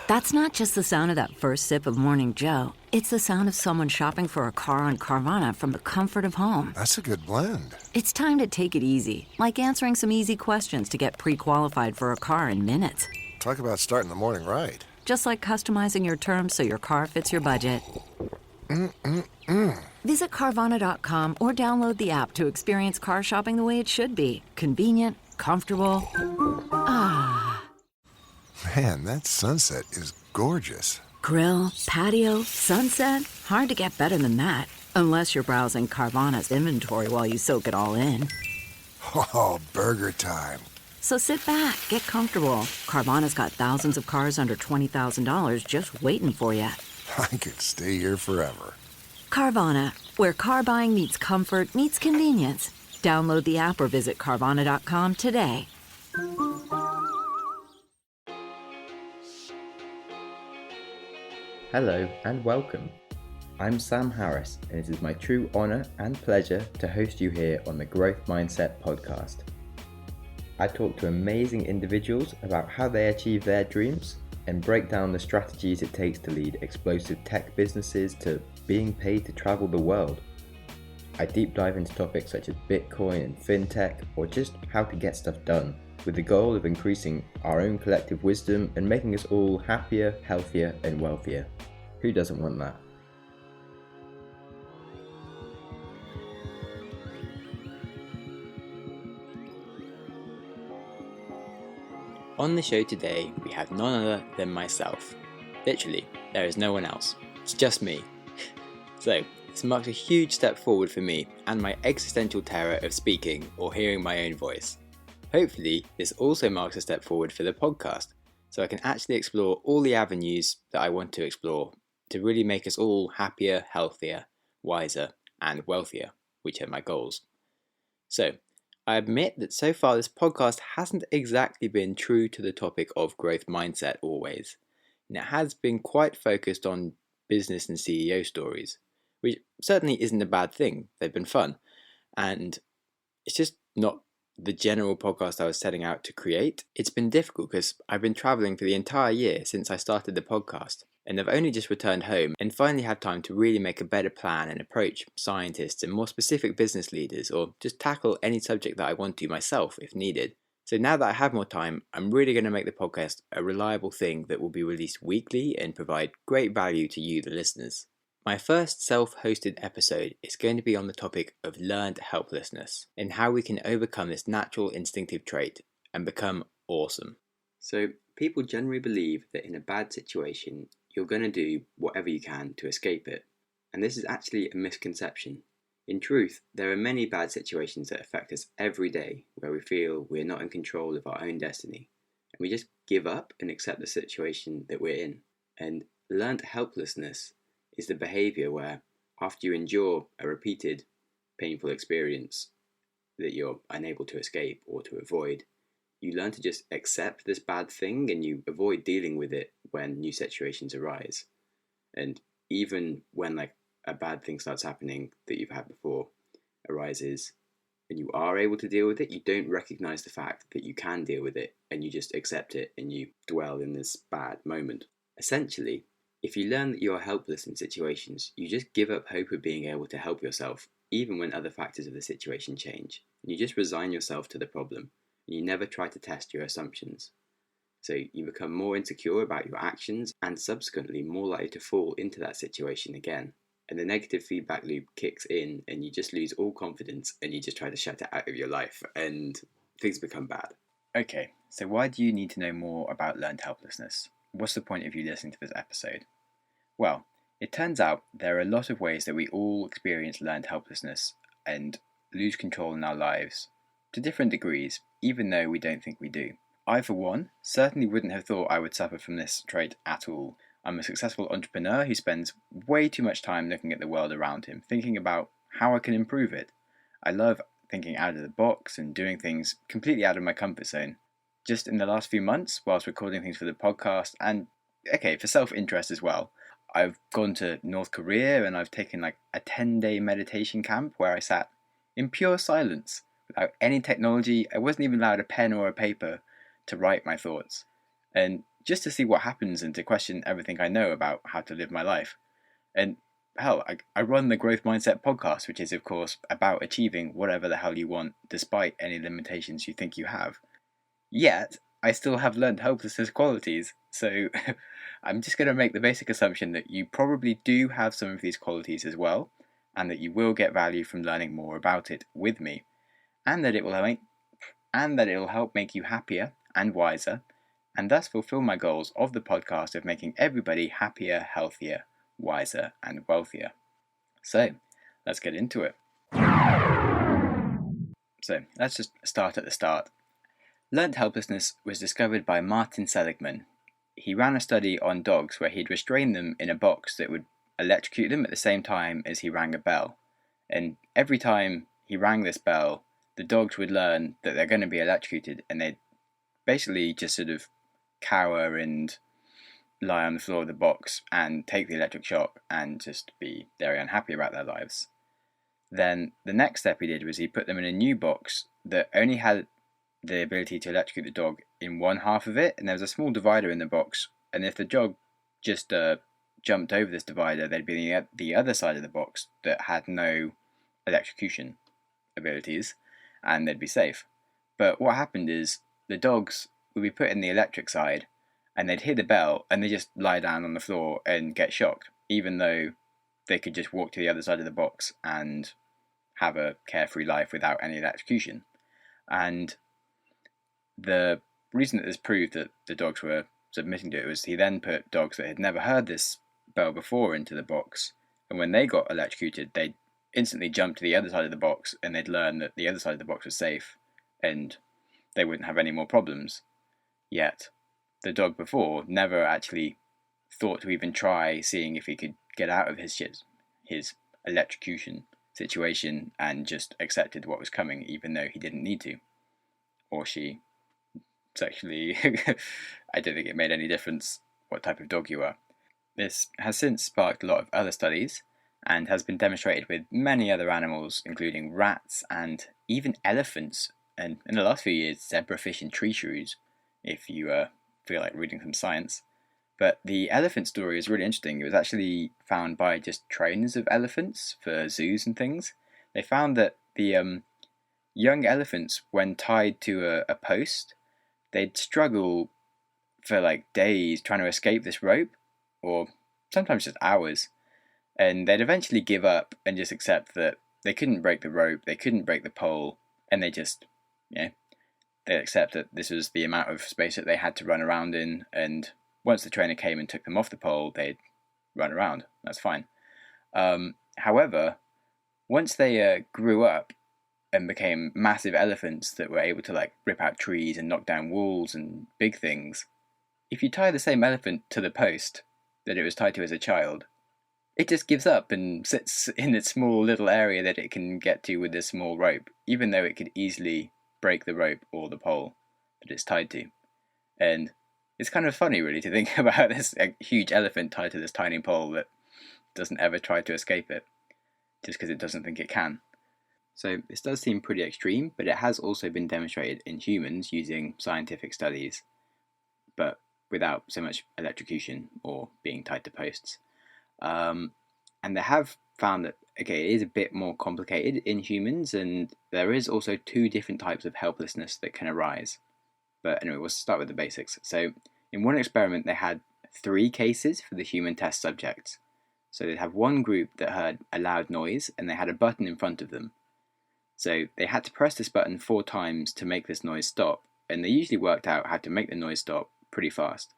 That's not just the sound of that first sip of Morning Joe. It's the sound of someone shopping for a car on Carvana from the comfort of home. That's a good blend. It's time to take it easy, like answering some easy questions to get pre-qualified for a car in minutes. Talk about starting the morning right. Just like customizing your terms so your car fits your budget. Visit Carvana.com or download the app to experience car shopping the way it should be. Convenient, comfortable. Ah. Man, that sunset is gorgeous. Grill, patio, sunset. Hard to get better than that. Unless you're browsing Carvana's inventory while you soak it all in. Oh, burger time. So sit back, get comfortable. Carvana's got thousands of cars under $20,000 just waiting for you. I could stay here forever. Carvana, where car buying meets comfort meets convenience. Download the app or visit Carvana.com today. Hello and welcome. I'm Sam Harris, and it is my true honour and pleasure to host you here on the Growth Mindset podcast. I talk to amazing individuals about how they achieve their dreams and break down the strategies it takes to lead explosive tech businesses to being paid to travel the world. I deep dive into topics such as Bitcoin and FinTech, or just how to get stuff done, with the goal of increasing our own collective wisdom and making us all happier, healthier and wealthier. Who doesn't want that? On the show today, we have none other than myself. Literally, there is no one else. It's just me. So, this marks a huge step forward for me and my existential terror of speaking or hearing my own voice. Hopefully, this also marks a step forward for the podcast, so I can actually explore all the avenues that I want to explore to really make us all happier, healthier, wiser, and wealthier, which are my goals. So, I admit that so far this podcast hasn't exactly been true to the topic of growth mindset always, and it has been quite focused on business and CEO stories, which certainly isn't a bad thing. They've been fun, and it's just not the general podcast I was setting out to create. It's been difficult because I've been traveling for the entire year since I started the podcast, and I've only just returned home and finally had time to really make a better plan and approach scientists and more specific business leaders, or just tackle any subject that I want to myself if needed. So now that I have more time, I'm really going to make the podcast a reliable thing that will be released weekly and provide great value to you, the listeners. My first self-hosted episode is going to be on the topic of learned helplessness and how we can overcome this natural instinctive trait and become awesome. So people generally believe that in a bad situation, you're going to do whatever you can to escape it. And this is actually a misconception. In truth, there are many bad situations that affect us every day where we feel we're not in control of our own destiny. And we just give up and accept the situation that we're in. And learned helplessness is the behaviour where, after you endure a repeated painful experience that you're unable to escape or to avoid, you learn to just accept this bad thing and you avoid dealing with it when new situations arise. And even when a bad thing starts happening that you've had before arises and you are able to deal with it, you don't recognise the fact that you can deal with it and you just accept it and you dwell in this bad moment. Essentially, if you learn that you are helpless in situations, you just give up hope of being able to help yourself, even when other factors of the situation change. And you just resign yourself to the problem, and you never try to test your assumptions. So you become more insecure about your actions, and subsequently more likely to fall into that situation again. And the negative feedback loop kicks in, and you just lose all confidence, and you just try to shut it out of your life, and things become bad. Okay, so why do you need to know more about learned helplessness? What's the point of you listening to this episode? Well, it turns out there are a lot of ways that we all experience learned helplessness and lose control in our lives to different degrees, even though we don't think we do. I, for one, certainly wouldn't have thought I would suffer from this trait at all. I'm a successful entrepreneur who spends way too much time looking at the world around him, thinking about how I can improve it. I love thinking out of the box and doing things completely out of my comfort zone. Just in the last few months, whilst recording things for the podcast, and for self-interest as well, I've gone to North Korea and I've taken a 10-day meditation camp where I sat in pure silence without any technology. I wasn't even allowed a pen or a paper to write my thoughts. And just to see what happens and to question everything I know about how to live my life. And hell, I run the Growth Mindset podcast, which is, of course, about achieving whatever the hell you want, despite any limitations you think you have. Yet, I still have learned helplessness qualities, so I'm just going to make the basic assumption that you probably do have some of these qualities as well, and that you will get value from learning more about it with me, and that it will help make you happier and wiser, and thus fulfill my goals of the podcast of making everybody happier, healthier, wiser, and wealthier. So, let's get into it. So, let's just start at the start. Learned helplessness was discovered by Martin Seligman. He ran a study on dogs where he'd restrain them in a box that would electrocute them at the same time as he rang a bell. And every time he rang this bell, the dogs would learn that they're going to be electrocuted, and they'd basically just sort of cower and lie on the floor of the box and take the electric shock and just be very unhappy about their lives. Then the next step he did was he put them in a new box that only had the ability to electrocute the dog in one half of it, and there was a small divider in the box, and if the dog just jumped over this divider, they'd be in the other side of the box that had no electrocution abilities, and they'd be safe. But what happened is the dogs would be put in the electric side, and they'd hear the bell, and they just lie down on the floor and get shocked, even though they could just walk to the other side of the box and have a carefree life without any electrocution. And the reason that this proved that the dogs were submitting to it was he then put dogs that had never heard this bell before into the box, and when they got electrocuted, they'd instantly jump to the other side of the box, and they'd learn that the other side of the box was safe, and they wouldn't have any more problems. Yet, the dog before never actually thought to even try seeing if he could get out of his electrocution situation, and just accepted what was coming even though he didn't need to. Or she. Sexually, I don't think it made any difference what type of dog you are. This has since sparked a lot of other studies and has been demonstrated with many other animals, including rats and even elephants, and in the last few years, zebrafish and tree shrews, if you feel like reading some science. But the elephant story is really interesting. It was actually found by just trainers of elephants for zoos and things. They found that the young elephants, when tied to a post, they'd struggle for like days trying to escape this rope, or sometimes just hours, and they'd eventually give up and just accept that they couldn't break the rope, they couldn't break the pole, and they just, they'd accept that this was the amount of space that they had to run around in, and once the trainer came and took them off the pole, they'd run around. That's fine. However, once they grew up and became massive elephants that were able to like rip out trees and knock down walls and big things, if you tie the same elephant to the post that it was tied to as a child, it just gives up and sits in its small little area that it can get to with this small rope, even though it could easily break the rope or the pole that it's tied to. And it's kind of funny really to think about this huge elephant tied to this tiny pole that doesn't ever try to escape it, just because it doesn't think it can. So this does seem pretty extreme, but it has also been demonstrated in humans using scientific studies, but without so much electrocution or being tied to posts. And they have found that, okay, it is a bit more complicated in humans, and there is also two different types of helplessness that can arise. But anyway, we'll start with the basics. So in one experiment, they had 3 cases for the human test subjects. So they'd have one group that heard a loud noise, and they had a button in front of them. So they had to press this button 4 times to make this noise stop, and they usually worked out how to make the noise stop pretty fast.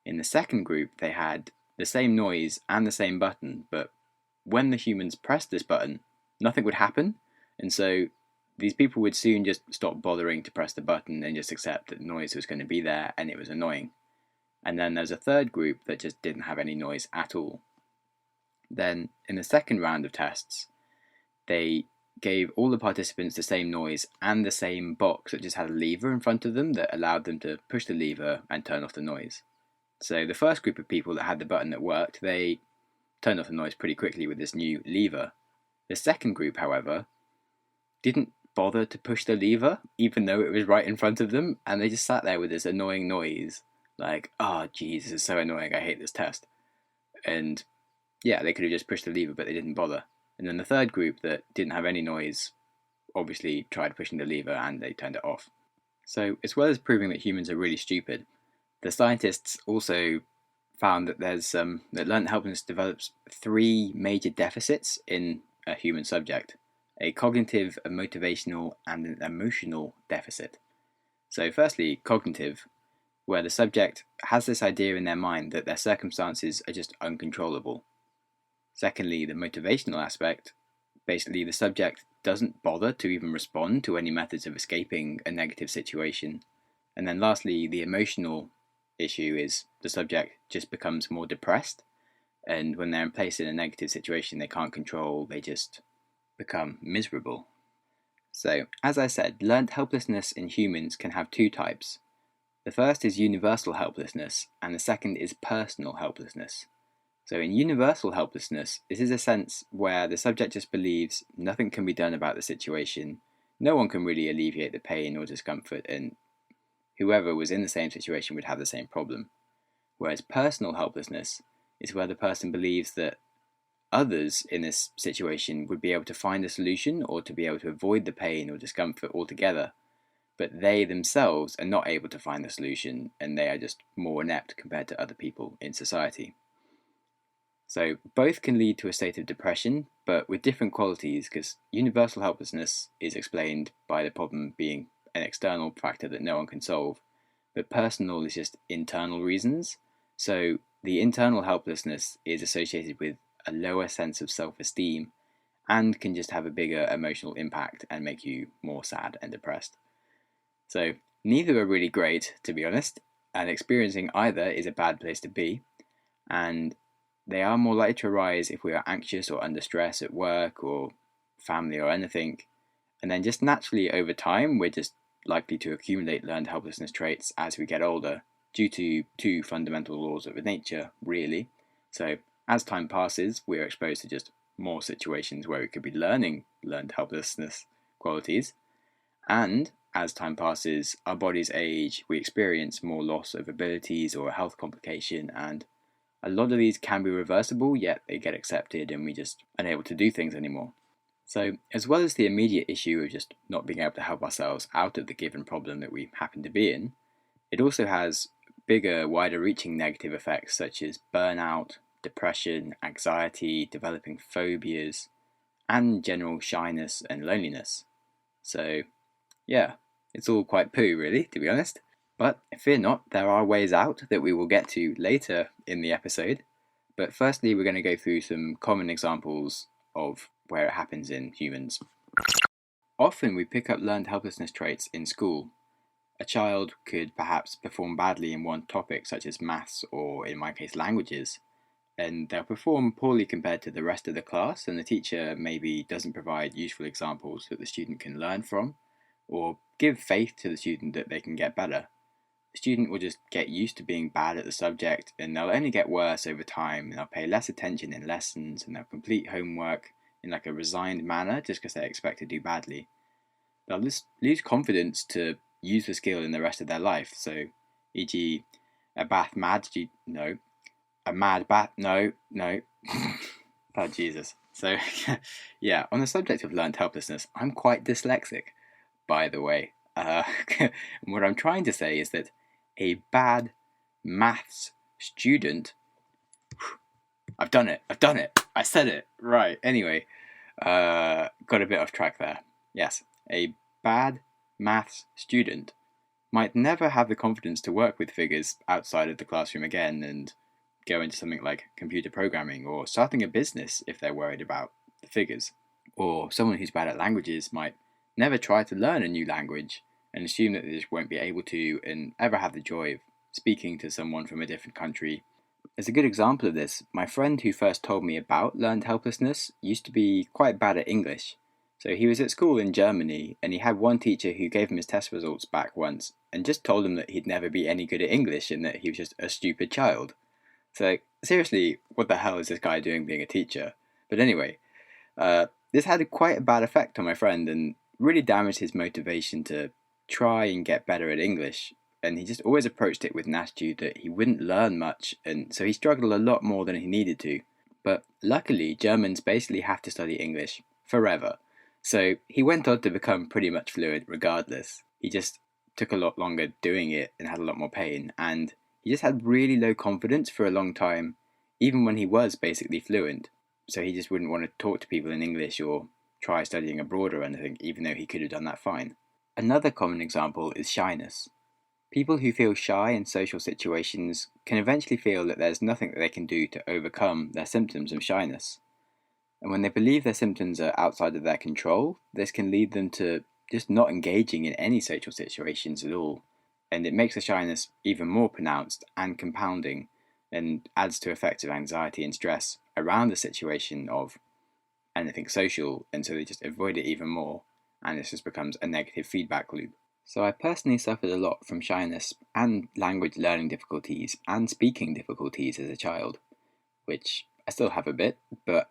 In the second group, they had the same noise and the same button, but when the humans pressed this button, nothing would happen, and so these people would soon just stop bothering to press the button and just accept that the noise was going to be there and it was annoying. And then there's a third group that just didn't have any noise at all. Then, in the second round of tests, they gave all the participants the same noise and the same box that just had a lever in front of them that allowed them to push the lever and turn off the noise. So the first group of people that had the button that worked, they turned off the noise pretty quickly with this new lever. The second group, however, didn't bother to push the lever, even though it was right in front of them, and they just sat there with this annoying noise like, oh, geez, this is so annoying, I hate this test. And yeah, they could have just pushed the lever, but they didn't bother. And then the third group that didn't have any noise obviously tried pushing the lever and they turned it off. So, as well as proving that humans are really stupid, the scientists also found that that learned helplessness develops three major deficits in a human subject: a cognitive, a motivational, and an emotional deficit. So, firstly, cognitive, where the subject has this idea in their mind that their circumstances are just uncontrollable. Secondly, the motivational aspect, basically the subject doesn't bother to even respond to any methods of escaping a negative situation. And then lastly, the emotional issue is the subject just becomes more depressed, and when they're placed in a negative situation they can't control, they just become miserable. So, as I said, learnt helplessness in humans can have two types. The first is universal helplessness, and the second is personal helplessness. So in universal helplessness, this is a sense where the subject just believes nothing can be done about the situation, no one can really alleviate the pain or discomfort, and whoever was in the same situation would have the same problem. Whereas personal helplessness is where the person believes that others in this situation would be able to find a solution or to be able to avoid the pain or discomfort altogether, but they themselves are not able to find the solution and they are just more inept compared to other people in society. So both can lead to a state of depression, but with different qualities, because universal helplessness is explained by the problem being an external factor that no one can solve, but personal is just internal reasons. So the internal helplessness is associated with a lower sense of self-esteem and can just have a bigger emotional impact and make you more sad and depressed. So neither are really great, to be honest, and experiencing either is a bad place to be, and they are more likely to arise if we are anxious or under stress at work or family or anything. And then just naturally over time, we're just likely to accumulate learned helplessness traits as we get older due to two fundamental laws of nature, really. So as time passes, we're exposed to just more situations where we could be learning learned helplessness qualities. And as time passes, our bodies age, we experience more loss of abilities or a health complication, and a lot of these can be reversible, yet they get accepted and we just aren't able to do things anymore. So, as well as the immediate issue of just not being able to help ourselves out of the given problem that we happen to be in, it also has bigger, wider reaching negative effects such as burnout, depression, anxiety, developing phobias, and general shyness and loneliness. So, yeah, it's all quite poo, really, to be honest. But fear not, there are ways out that we will get to later in the episode. But firstly, we're going to go through some common examples of where it happens in humans. Often we pick up learned helplessness traits in school. A child could perhaps perform badly in one topic, such as maths or, in my case, languages, and they'll perform poorly compared to the rest of the class, and the teacher maybe doesn't provide useful examples that the student can learn from, or give faith to the student that they can get better. The student will just get used to being bad at the subject, and they'll only get worse over time, and they'll pay less attention in lessons, and they'll complete homework in like a resigned manner just because they expect to do badly. They'll just lose confidence to use the skill in the rest of their life. So, e.g., a mad bat, no. Oh, Jesus. So, yeah, on the subject of learned helplessness, I'm quite dyslexic, by the way. What I'm trying to say is that a bad maths student... I've done it. I said it. Right. Anyway, got a bit off track there. Yes, a bad maths student might never have the confidence to work with figures outside of the classroom again and go into something like computer programming or starting a business if they're worried about the figures. Or someone who's bad at languages might never try to learn a new language and assume that they just won't be able to and ever have the joy of speaking to someone from a different country. As a good example of this, my friend who first told me about learned helplessness used to be quite bad at English. So he was at school in Germany and he had one teacher who gave him his test results back once and just told him that he'd never be any good at English and that he was just a stupid child. So seriously, what the hell is this guy doing being a teacher? But anyway, this had quite a bad effect on my friend and really damaged his motivation to try and get better at English. and he just always approached it with an attitude that he wouldn't learn much, and so he struggled a lot more than he needed to. But luckily, Germans basically have to study English forever, so he went on to become pretty much fluent regardless. He just took a lot longer doing it and had a lot more pain, and he just had really low confidence for a long time, even when he was basically fluent. So he just wouldn't want to talk to people in English or try studying abroad or anything, even though he could have done that fine. Another common example is shyness. People who feel shy in social situations can eventually feel that there's nothing that they can do to overcome their symptoms of shyness. And when they believe their symptoms are outside of their control, this can lead them to just not engaging in any social situations at all. And it makes the shyness even more pronounced and compounding, and adds to effects of anxiety and stress around the situation of anything social, and so they just avoid it even more, and this just becomes a negative feedback loop. So I personally suffered a lot from shyness and language learning difficulties and speaking difficulties as a child, which I still have a bit, but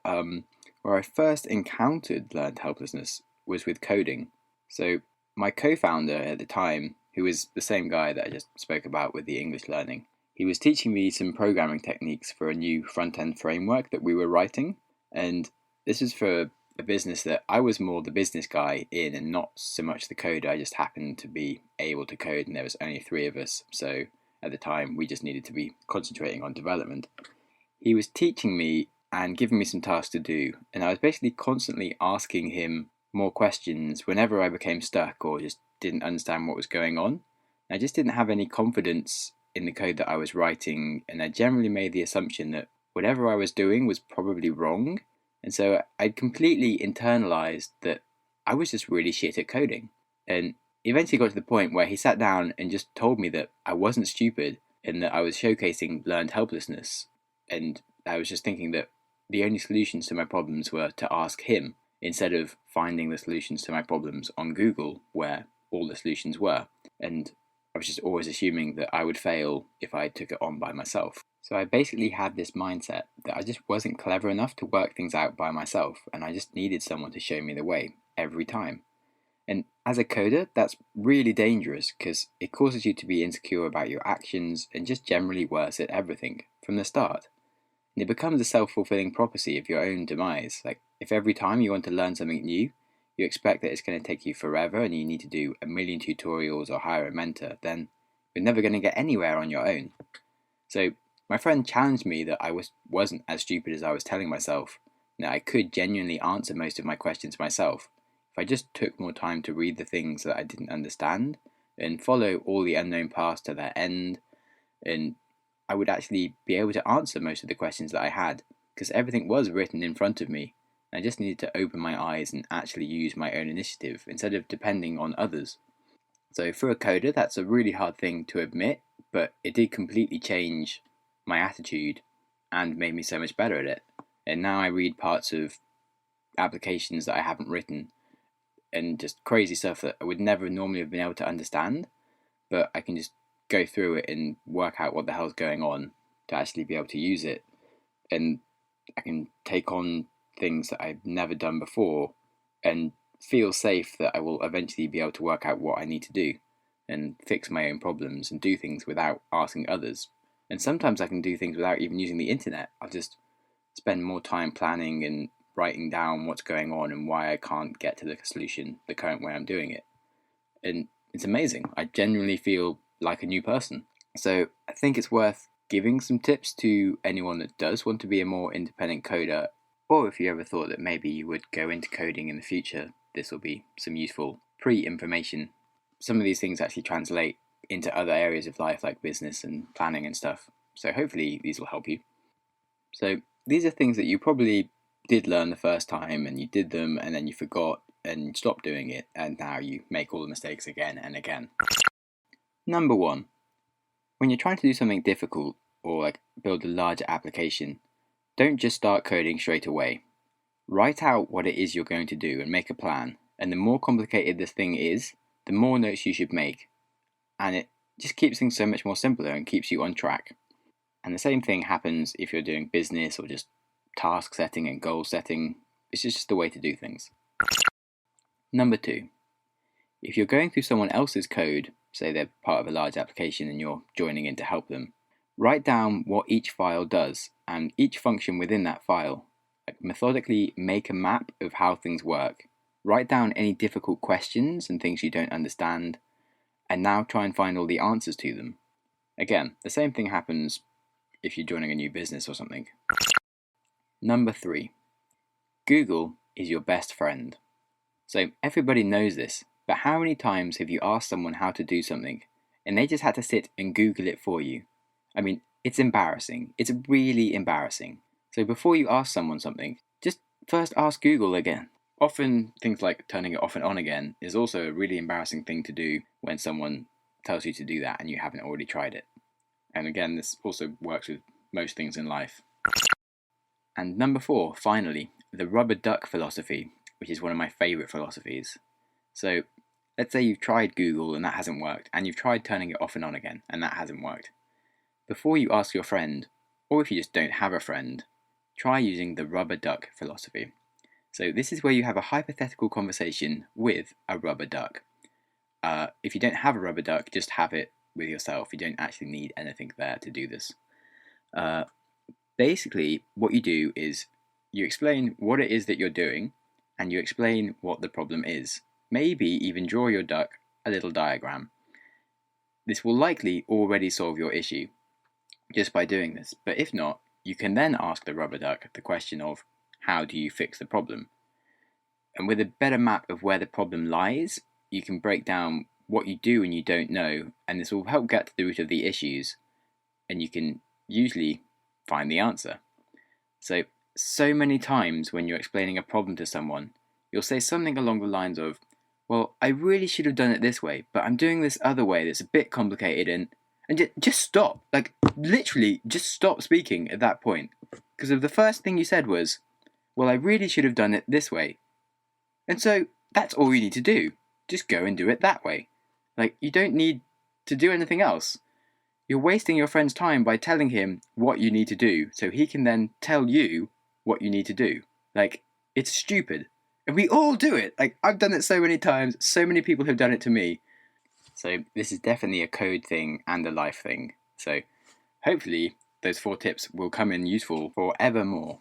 where I first encountered learned helplessness was with coding. So my co-founder at the time, who was the same guy that I just spoke about with the English learning, he was teaching me some programming techniques for a new front-end framework that we were writing, and this was for a business that I was more the business guy in and not so much the coder. I just happened to be able to code, and there was only 3 of us, so at the time we just needed to be concentrating on development. He was teaching me and giving me some tasks to do, and I was basically constantly asking him more questions whenever I became stuck or just didn't understand what was going on. I just didn't have any confidence in the code that I was writing, and I generally made the assumption that whatever I was doing was probably wrong, and so I'd completely internalized that I was just really shit at coding. And eventually got to the point where he sat down and just told me that I wasn't stupid and that I was showcasing learned helplessness, and I was just thinking that the only solutions to my problems were to ask him instead of finding the solutions to my problems on Google, where all the solutions were. And I was just always assuming that I would fail if I took it on by myself. So I basically had this mindset that I just wasn't clever enough to work things out by myself, and I just needed someone to show me the way every time. And as a coder, that's really dangerous because it causes you to be insecure about your actions and just generally worse at everything from the start. And it becomes a self-fulfilling prophecy of your own demise. Like, if every time you want to learn something new, you expect that it's going to take you forever and you need to do a million tutorials or hire a mentor, then you're never going to get anywhere on your own. So my friend challenged me that I wasn't as stupid as I was telling myself, that I could genuinely answer most of my questions myself if I just took more time to read the things that I didn't understand and follow all the unknown paths to their end, and I would actually be able to answer most of the questions that I had, because everything was written in front of me. I just needed to open my eyes and actually use my own initiative instead of depending on others. So for a coder, that's a really hard thing to admit, but it did completely change my attitude and made me so much better at it. And now I read parts of applications that I haven't written and just crazy stuff that I would never normally have been able to understand, but I can just go through it and work out what the hell's going on to actually be able to use it. And I can take on things that I've never done before and feel safe that I will eventually be able to work out what I need to do and fix my own problems and do things without asking others. And sometimes I can do things without even using the internet. I'll just spend more time planning and writing down what's going on and why I can't get to the solution the current way I'm doing it. And it's amazing. I genuinely feel like a new person. So I think it's worth giving some tips to anyone that does want to be a more independent coder, or if you ever thought that maybe you would go into coding in the future, this will be some useful pre-information. Some of these things actually translate into other areas of life like business and planning and stuff. So hopefully these will help you. So these are things that you probably did learn the first time and you did them and then you forgot and stopped doing it, and now you make all the mistakes again and again. Number 1, when you're trying to do something difficult or like build a larger application, don't just start coding straight away. Write out what it is you're going to do and make a plan. And the more complicated this thing is, the more notes you should make. And it just keeps things so much more simpler and keeps you on track. And the same thing happens if you're doing business or just task setting and goal setting. It's just the way to do things. Number 2, if you're going through someone else's code, say they're part of a large application and you're joining in to help them, write down what each file does and each function within that file. Like, methodically make a map of how things work. Write down any difficult questions and things you don't understand, and now try and find all the answers to them. Again, the same thing happens if you're joining a new business or something. Number 3. Google is your best friend. So everybody knows this, but how many times have you asked someone how to do something and they just had to sit and Google it for you? I mean, it's embarrassing. It's really embarrassing. So before you ask someone something, just first ask Google again. Often things like turning it off and on again is also a really embarrassing thing to do when someone tells you to do that and you haven't already tried it. And again, this also works with most things in life. And number 4, finally, the rubber duck philosophy, which is one of my favourite philosophies. So let's say you've tried Google and that hasn't worked, and you've tried turning it off and on again and that hasn't worked. Before you ask your friend, or if you just don't have a friend, try using the rubber duck philosophy. So this is where you have a hypothetical conversation with a rubber duck. If you don't have a rubber duck, just have it with yourself. You don't actually need anything there to do this. Basically, what you do is you explain what it is that you're doing, and you explain what the problem is. Maybe even draw your duck a little diagram. This will likely already solve your issue just by doing this, but if not, you can then ask the rubber duck the question of how do you fix the problem? And with a better map of where the problem lies, you can break down what you do and you don't know, and this will help get to the root of the issues, and you can usually find the answer. So many times when you're explaining a problem to someone, you'll say something along the lines of, well, I really should have done it this way, but I'm doing this other way that's a bit complicated, and just stop. Like, literally, just stop speaking at that point. Because if the first thing you said was, well, I really should have done it this way. And so, that's all you need to do. Just go and do it that way. Like, you don't need to do anything else. You're wasting your friend's time by telling him what you need to do, so he can then tell you what you need to do. Like, it's stupid. And we all do it. Like, I've done it so many times, so many people have done it to me. So this is definitely a code thing and a life thing. So hopefully those 4 tips will come in useful forevermore.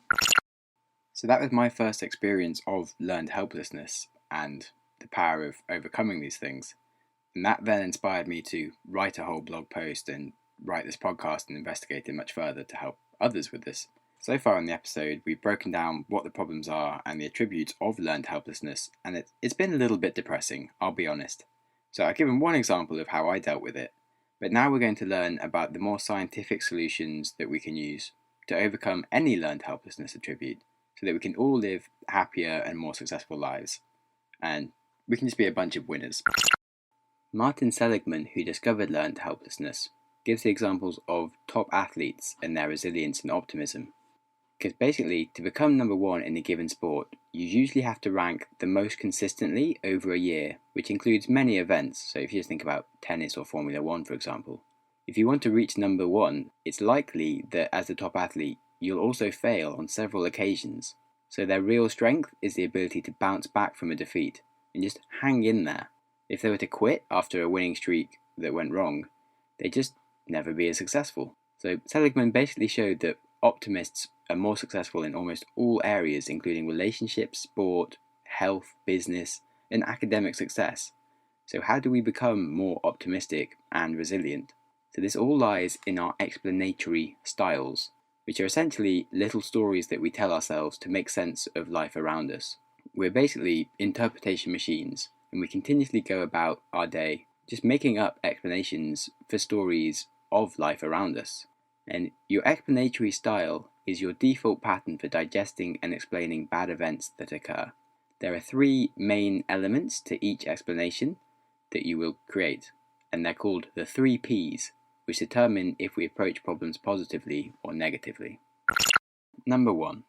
So that was my first experience of learned helplessness and the power of overcoming these things. And that then inspired me to write a whole blog post and write this podcast and investigate it much further to help others with this. So far in the episode, we've broken down what the problems are and the attributes of learned helplessness, and it's been a little bit depressing, I'll be honest. So I've given one example of how I dealt with it, but now we're going to learn about the more scientific solutions that we can use to overcome any learned helplessness attribute, so that we can all live happier and more successful lives, and we can just be a bunch of winners. Martin Seligman, who discovered learned helplessness, gives the examples of top athletes and their resilience and optimism. Because basically, to become number 1 in a given sport, you usually have to rank the most consistently over a year, which includes many events. So if you just think about tennis or Formula 1, for example, if you want to reach number 1, it's likely that as the top athlete, you'll also fail on several occasions. So their real strength is the ability to bounce back from a defeat and just hang in there. If they were to quit after a winning streak that went wrong, they'd just never be as successful. So Seligman basically showed that optimists are more successful in almost all areas, including relationships, sport, health, business, and academic success. So how do we become more optimistic and resilient? So this all lies in our explanatory styles, which are essentially little stories that we tell ourselves to make sense of life around us. We're basically interpretation machines, and we continuously go about our day just making up explanations for stories of life around us. And your explanatory style is your default pattern for digesting and explaining bad events that occur. There are 3 main elements to each explanation that you will create, and they're called the 3 Ps, which determine if we approach problems positively or negatively. Number 1.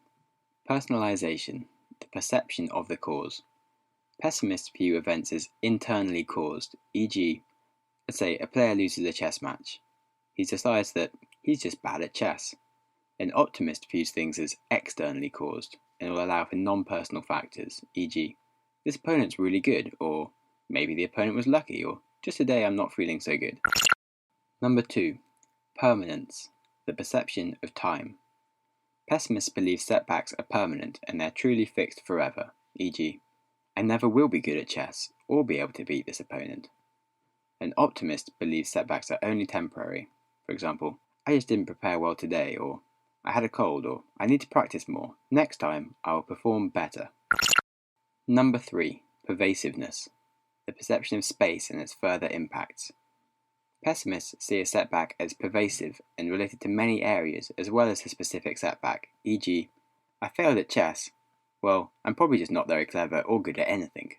Personalization, the perception of the cause. Pessimists view events as internally caused, e.g., let's say a player loses a chess match. He decides that he's just bad at chess. An optimist views things as externally caused and will allow for non-personal factors, e.g., this opponent's really good, or maybe the opponent was lucky, or just today I'm not feeling so good. Number 2. Permanence, the perception of time. Pessimists believe setbacks are permanent and they're truly fixed forever, e.g., I never will be good at chess or be able to beat this opponent. An optimist believes setbacks are only temporary. For example, I just didn't prepare well today, or I had a cold, or I need to practice more. Next time, I will perform better. Number 3. Pervasiveness, the perception of space and its further impacts. Pessimists see a setback as pervasive and related to many areas as well as a specific setback, e.g., I failed at chess. Well, I'm probably just not very clever or good at anything.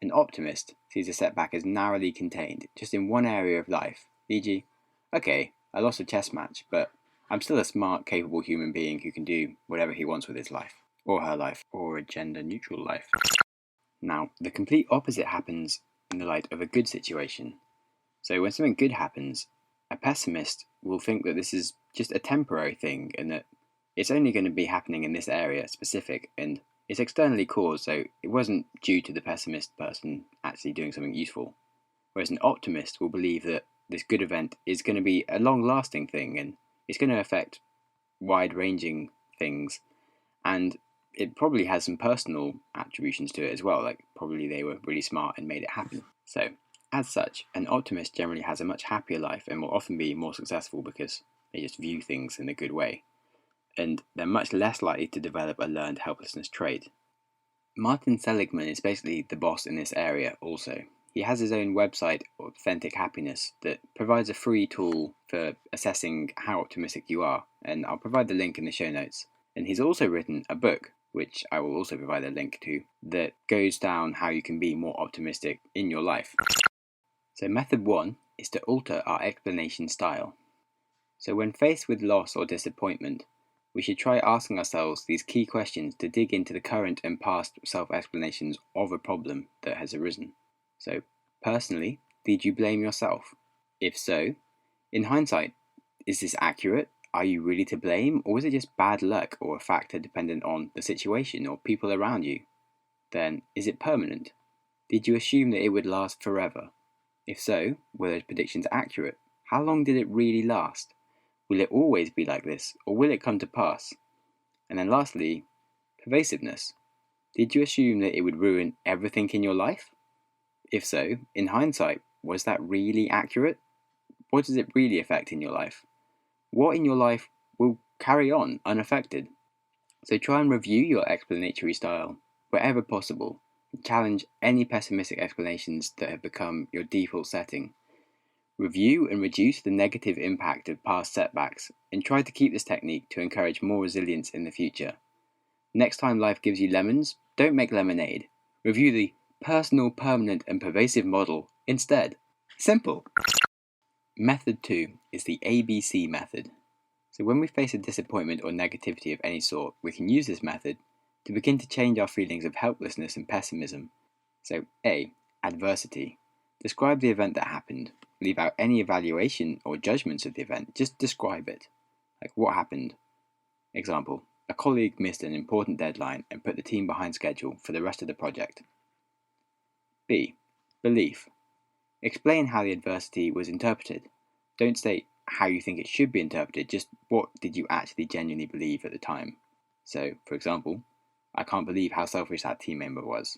An optimist sees a setback as narrowly contained, just in one area of life, e.g., okay, I lost a chess match, but I'm still a smart, capable human being who can do whatever he wants with his life, or her life, or a gender-neutral life. Now, the complete opposite happens in the light of a good situation. So when something good happens, a pessimist will think that this is just a temporary thing and that it's only going to be happening in this area specific and it's externally caused, so it wasn't due to the pessimist person actually doing something useful. Whereas an optimist will believe that this good event is going to be a long-lasting thing and it's going to affect wide-ranging things, and it probably has some personal attributions to it as well, like probably they were really smart and made it happen. So, as such, an optimist generally has a much happier life and will often be more successful because they just view things in a good way, and they're much less likely to develop a learned helplessness trait. Martin Seligman is basically the boss in this area also. He has his own website, Authentic Happiness, that provides a free tool for assessing how optimistic you are, and I'll provide the link in the show notes. And he's also written a book, which I will also provide a link to, that goes down how you can be more optimistic in your life. So method 1 is to alter our explanation style. So when faced with loss or disappointment, we should try asking ourselves these key questions to dig into the current and past self-explanations of a problem that has arisen. So, personally, did you blame yourself? If so, in hindsight, is this accurate? Are you really to blame, or was it just bad luck or a factor dependent on the situation or people around you? Then, is it permanent? Did you assume that it would last forever? If so, were those predictions accurate? How long did it really last? Will it always be like this, or will it come to pass? And then lastly, pervasiveness. Did you assume that it would ruin everything in your life? If so, in hindsight, was that really accurate? What does it really affect in your life? What in your life will carry on unaffected? So try and review your explanatory style wherever possible. Challenge any pessimistic explanations that have become your default setting. Review and reduce the negative impact of past setbacks, and try to keep this technique to encourage more resilience in the future. Next time life gives you lemons, don't make lemonade. Review the personal, permanent, and pervasive model instead. Simple. Method 2 is the ABC method. So when we face a disappointment or negativity of any sort, we can use this method to begin to change our feelings of helplessness and pessimism. So A. Adversity. Describe the event that happened. Leave out any evaluation or judgments of the event. Just describe it. Like what happened. Example, a colleague missed an important deadline and put the team behind schedule for the rest of the project. B. Belief. Explain how the adversity was interpreted. Don't state how you think it should be interpreted, just what did you actually genuinely believe at the time. So, for example, I can't believe how selfish that team member was.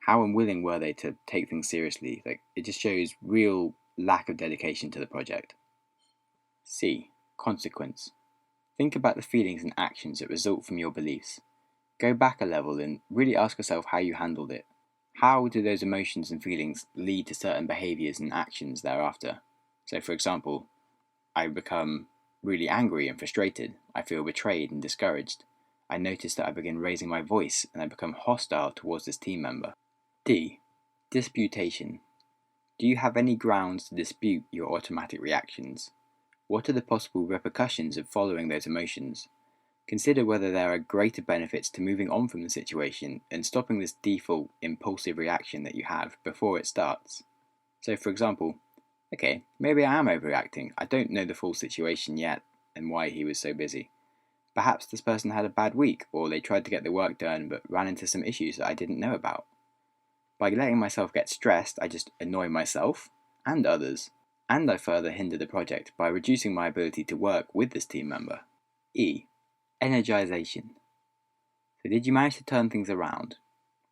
How unwilling were they to take things seriously? It just shows real lack of dedication to the project. C. Consequence. Think about the feelings and actions that result from your beliefs. Go back a level and really ask yourself how you handled it. How do those emotions and feelings lead to certain behaviours and actions thereafter? So, for example, I become really angry and frustrated. I feel betrayed and discouraged. I notice that I begin raising my voice and I become hostile towards this team member. D. Disputation. Do you have any grounds to dispute your automatic reactions? What are the possible repercussions of following those emotions? Consider whether there are greater benefits to moving on from the situation and stopping this default impulsive reaction that you have before it starts. So, for example, okay, maybe I am overreacting. I don't know the full situation yet and why he was so busy. Perhaps this person had a bad week, or they tried to get the work done but ran into some issues that I didn't know about. By letting myself get stressed, I just annoy myself, and others, and I further hinder the project by reducing my ability to work with this team member. E. Energization. So did you manage to turn things around?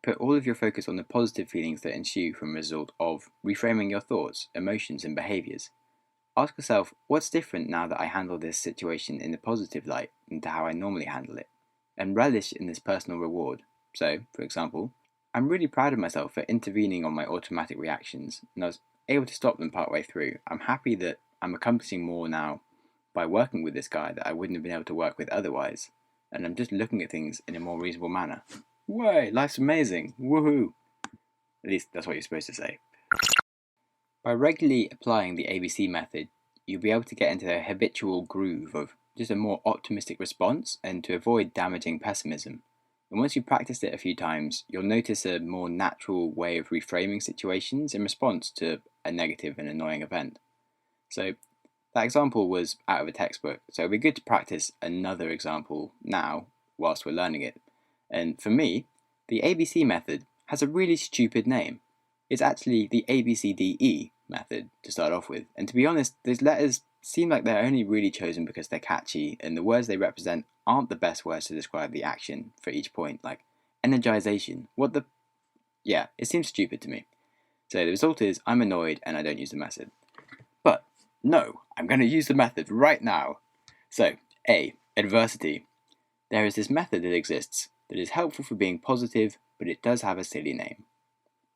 Put all of your focus on the positive feelings that ensue from a result of reframing your thoughts, emotions, and behaviours. Ask yourself, what's different now that I handle this situation in the positive light into how I normally handle it? And relish in this personal reward. So, for example, I'm really proud of myself for intervening on my automatic reactions, and I was able to stop them partway through. I'm happy that I'm accomplishing more now by working with this guy that I wouldn't have been able to work with otherwise, and I'm just looking at things in a more reasonable manner. Way, life's amazing, woohoo! At least that's what you're supposed to say. By regularly applying the ABC method, you'll be able to get into a habitual groove of just a more optimistic response and to avoid damaging pessimism. And once you've practiced it a few times, you'll notice a more natural way of reframing situations in response to a negative and annoying event. So that example was out of a textbook, so it'd be good to practice another example now whilst we're learning it. And for me, the ABC method has a really stupid name. It's actually the ABCDE method to start off with. And to be honest, those letters seem like they're only really chosen because they're catchy, and the words they represent aren't the best words to describe the action for each point, like energization. What the... Yeah, it seems stupid to me. So the result is I'm annoyed and I don't use the method. But no, I'm going to use the method right now. So, A. Adversity. There is this method that exists that is helpful for being positive, but it does have a silly name.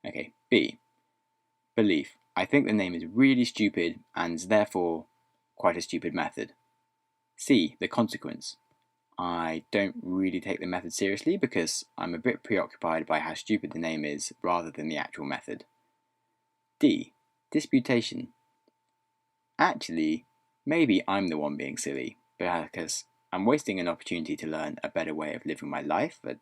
Okay, B. Belief. I think the name is really stupid and is therefore quite a stupid method. C. The consequence. I don't really take the method seriously because I'm a bit preoccupied by how stupid the name is rather than the actual method. D. Disputation. Actually, maybe I'm the one being silly because I'm wasting an opportunity to learn a better way of living my life that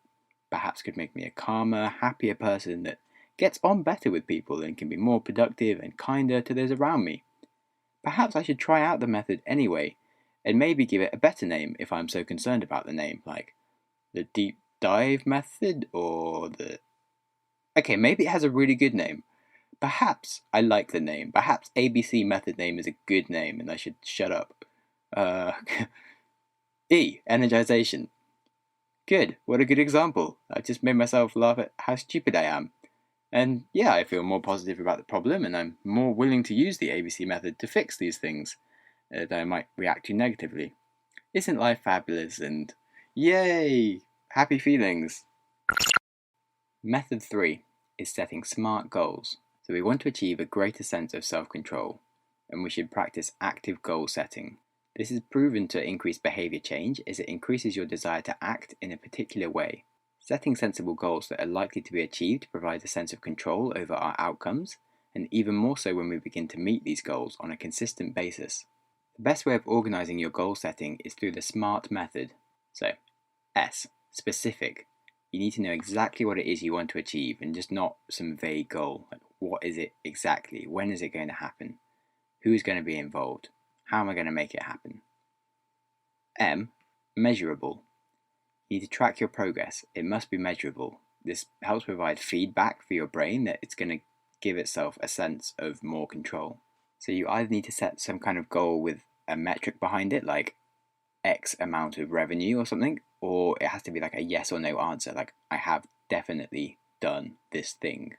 perhaps could make me a calmer, happier person that gets on better with people and can be more productive and kinder to those around me. Perhaps I should try out the method anyway, and maybe give it a better name if I'm so concerned about the name, like the deep dive method or the... Okay, maybe it has a really good name. Perhaps I like the name. Perhaps ABC method name is a good name and I should shut up. E. Energization. Good, what a good example. I just made myself laugh at how stupid I am. And yeah, I feel more positive about the problem and I'm more willing to use the ABC method to fix these things that I might react to negatively. Isn't life fabulous? And yay! Happy feelings! Method 3 is setting SMART goals. So we want to achieve a greater sense of self-control, and we should practice active goal setting. This is proven to increase behavior change as it increases your desire to act in a particular way. Setting sensible goals that are likely to be achieved provides a sense of control over our outcomes, and even more so when we begin to meet these goals on a consistent basis. The best way of organizing your goal setting is through the SMART method. So, S. Specific. You need to know exactly what it is you want to achieve and just not some vague goal. Like, what is it exactly? When is it going to happen? Who is going to be involved? How am I going to make it happen? M. Measurable. You need to track your progress. It must be measurable. This helps provide feedback for your brain that it's going to give itself a sense of more control. So you either need to set some kind of goal with a metric behind it, like X amount of revenue or something, or it has to be like a yes or no answer, like I have definitely done this thing.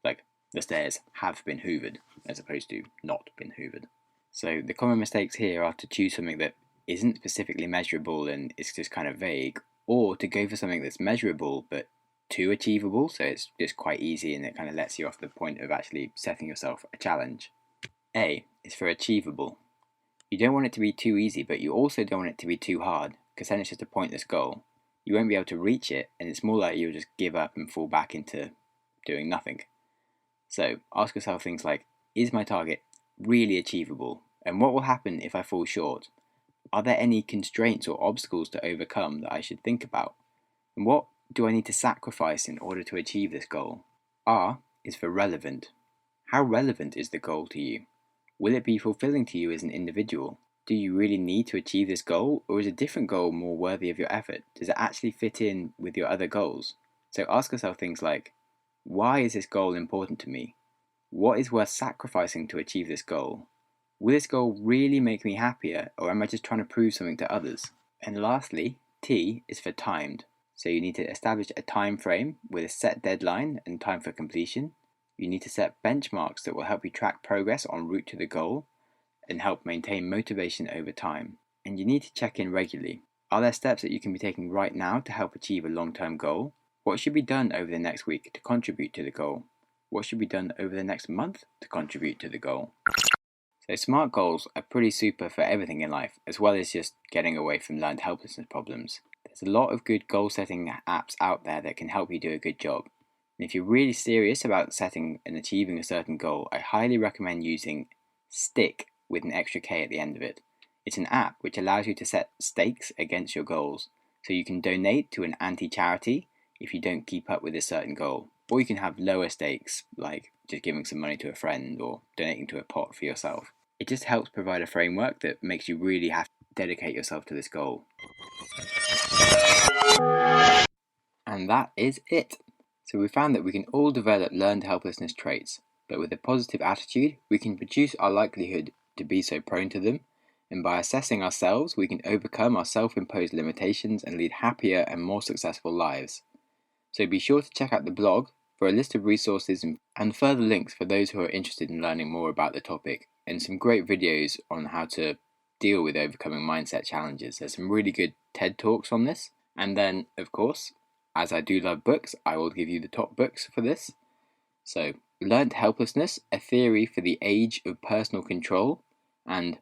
Like the stairs have been hoovered, as opposed to not been hoovered. So the common mistakes here are to choose something that isn't specifically measurable and it's just kind of vague, or to go for something that's measurable but too achievable, so it's just quite easy and it kind of lets you off the point of actually setting yourself a challenge. A is for achievable. You don't want it to be too easy, but you also don't want it to be too hard, because then it's just a pointless goal. You won't be able to reach it, and it's more likely you'll just give up and fall back into doing nothing. So ask yourself things like, is my target really achievable? And what will happen if I fall short? Are there any constraints or obstacles to overcome that I should think about? And what do I need to sacrifice in order to achieve this goal? R is for relevant. How relevant is the goal to you? Will it be fulfilling to you as an individual? Do you really need to achieve this goal, or is a different goal more worthy of your effort? Does it actually fit in with your other goals? So ask yourself things like, why is this goal important to me? What is worth sacrificing to achieve this goal? Will this goal really make me happier, or am I just trying to prove something to others? And lastly, T is for timed. So you need to establish a time frame with a set deadline and time for completion. You need to set benchmarks that will help you track progress en route to the goal and help maintain motivation over time. And you need to check in regularly. Are there steps that you can be taking right now to help achieve a long-term goal? What should be done over the next week to contribute to the goal? What should be done over the next month to contribute to the goal? So SMART goals are pretty super for everything in life, as well as just getting away from learned helplessness problems. There's a lot of good goal setting apps out there that can help you do a good job. And if you're really serious about setting and achieving a certain goal, I highly recommend using Stick with an extra K at the end of it. It's an app which allows you to set stakes against your goals, so you can donate to an anti-charity if you don't keep up with a certain goal. Or you can have lower stakes, like just giving some money to a friend or donating to a pot for yourself. It just helps provide a framework that makes you really have to dedicate yourself to this goal. And that is it. So we found that we can all develop learned helplessness traits, but with a positive attitude, we can reduce our likelihood to be so prone to them, and by assessing ourselves, we can overcome our self-imposed limitations and lead happier and more successful lives. So be sure to check out the blog for a list of resources and further links for those who are interested in learning more about the topic, and some great videos on how to deal with overcoming mindset challenges. There's some really good TED Talks on this. And then, of course, as I do love books, I will give you the top books for this. So, Learned Helplessness, A Theory for the Age of Personal Control, and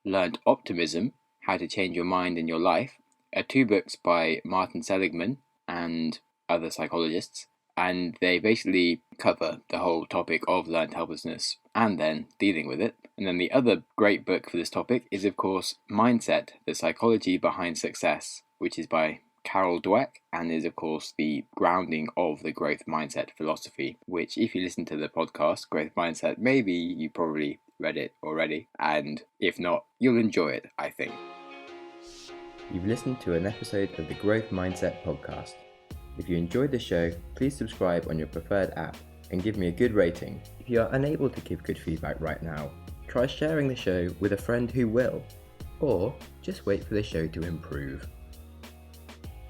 Learned Optimism, How to Change Your Mind and Your Life, are two books by Martin Seligman and other psychologists, and they basically cover the whole topic of learned helplessness and then dealing with it. And then the other great book for this topic is, of course, Mindset, The Psychology Behind Success, which is by Carol Dweck and is, of course, the grounding of the growth mindset philosophy, which, if you listen to the podcast, Growth Mindset, maybe you probably read it already, and if not, you'll enjoy it, I think. You've listened to an episode of the Growth Mindset podcast. If you enjoyed the show, please subscribe on your preferred app and give me a good rating. If you are unable to give good feedback right now, try sharing the show with a friend who will, or just wait for the show to improve.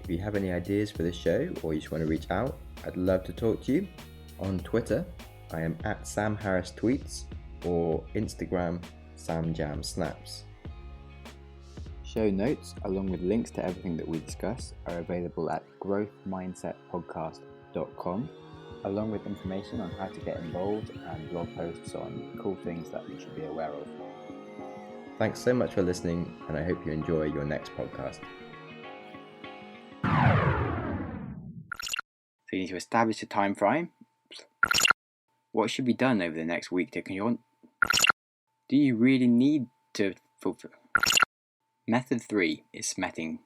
If you have any ideas for the show or you just want to reach out, I'd love to talk to you. On Twitter, I am at Sam Harris Tweets, or Instagram, SamJamSnaps. Show notes, along with links to everything that we discuss, are available at growthmindsetpodcast.com, along with information on how to get involved and blog posts on cool things that you should be aware of. Thanks so much for listening, and I hope you enjoy your next podcast. So you need to establish a time frame. What should be done over the next week to control? Do you really need to fulfill? Method 3 is smetting.